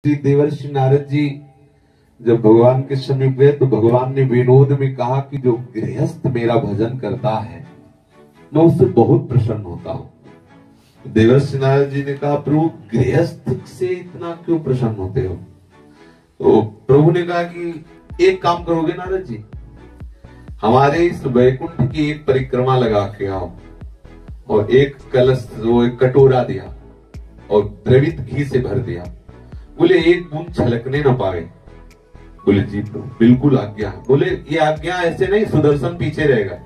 श्री देवर्षि नारद जी जब भगवान के समीप गए तो भगवान ने विनोद में कहा कि जो गृहस्थ मेरा भजन करता है मैं उससे बहुत प्रसन्न होता हूं। देवर्षि नारद जी ने कहा, प्रभु गृहस्थ से इतना क्यों प्रसन्न होते हो? तो प्रभु ने कहा कि एक काम करोगे नारद जी, हमारे इस वैकुंठ की एक परिक्रमा लगा के आओ और एक कलश, वो एक कटोरा दिया और द्रवित घी से भर दिया। बोले एक बूंद छलकने न पाए। बोले जी प्रभु बिल्कुल आज्ञा है। बोले ये आज्ञा ऐसे नहीं, सुदर्शन पीछे रहेगा,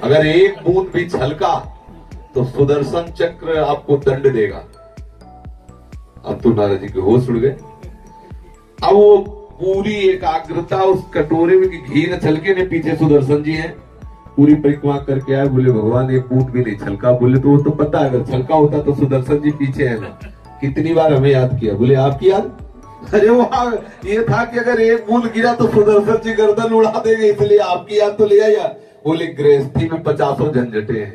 अगर एक बूंद भी छलका तो सुदर्शन चक्र आपको दंड देगा। अब तो नारद जी के होश उड़ गए। अब वो पूरी एकाग्रता उस कटोरे में घी न छलके ने, पीछे सुदर्शन जी हैं, पूरी परिक्रमा करके आए। बोले भगवान एक बूंद भी नहीं छलका। बोले तो वो तो पता है, अगर छलका होता तो सुदर्शन जी पीछे है ना, कितनी बार हमें याद किया। बोले आपकी याद? अरे वहां ये था कि अगर एक बूंद गिरा तो सुदर्शन जी गर्दन उड़ा देंगे, इसलिए आपकी याद तो ले आया। बोले गृहस्थी में 50 झंझटे हैं,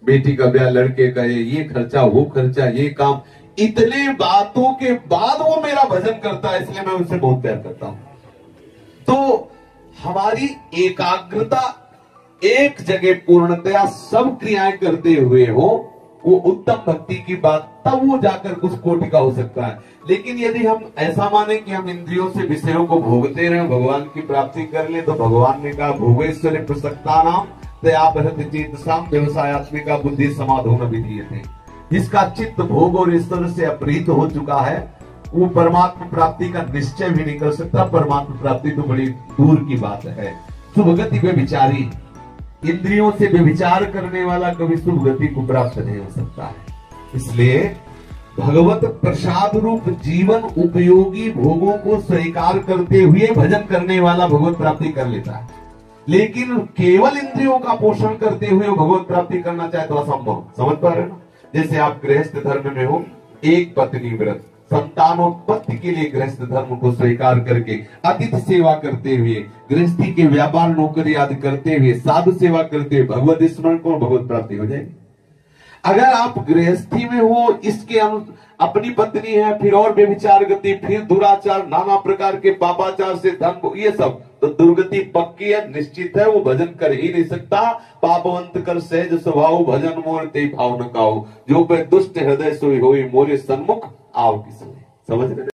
बेटी का ब्याह, लड़के का ये खर्चा, वो खर्चा, ये काम, इतने बातों के बाद वो मेरा भजन करता है, इसलिए मैं उनसे बहुत प्यार करता हूं। तो हमारी एकाग्रता एक जगह पूर्णतया सब क्रियाएं करते हुए हो, वो उत्तम भक्ति की बात, तब वो जाकर उस कोटि का हो सकता है। लेकिन यदि हम ऐसा माने कि हम इंद्रियों से विषयों को भोगते रहे, भगवान की प्राप्ति कर ले, तो भगवान ने कहा भोगेश्वरी प्रसक्ता नाम चेतसाम व्यवसायत्मिका बुद्धि समाधो न विधीयते। जिसका चित्त भोग और ईश्वर से अपरीत हो चुका है, वो परमात्मा प्राप्ति का निश्चय भी नहीं कर सकता। परमात्मा प्राप्ति तो बड़ी दूर की बात है। सुभगति में विचारी, इंद्रियों से व्यभिचार करने वाला कभी शुभ गति को प्राप्त नहीं हो सकता है। इसलिए भगवत प्रसाद रूप जीवन उपयोगी भोगों को स्वीकार करते हुए भजन करने वाला भगवत प्राप्ति कर लेता है। लेकिन केवल इंद्रियों का पोषण करते हुए भगवत प्राप्ति करना चाहे तो असंभव। समझ पा रहे हो ना? जैसे आप गृहस्थ धर्म में हो, एक पत्नी व्रत, संतानोत्पत्ति के लिए गृहस्थ धर्म को स्वीकार करके अतिथि सेवा करते हुए, गृहस्थी के व्यापार नौकरी आदि करते हुए, साधु सेवा करते हुए भगवत स्मरण को भगवत प्राप्ति हो जाएगी। अगर आप गृहस्थी में हो, इसके अपनी पत्नी है, फिर और व्यभिचार गति, फिर दुराचार, नाना प्रकार के पापाचार से धन, ये सब, तो दुर्गति पक्की है, निश्चित है, वो भजन कर ही नहीं सकता। पापवंत कर सहज स्वभाव, भजन मोर ते भाव न काऊ, जो पे दुष्ट हृदय सोई होई, मोरे सन्मुख आओ किसने। समझ रहे?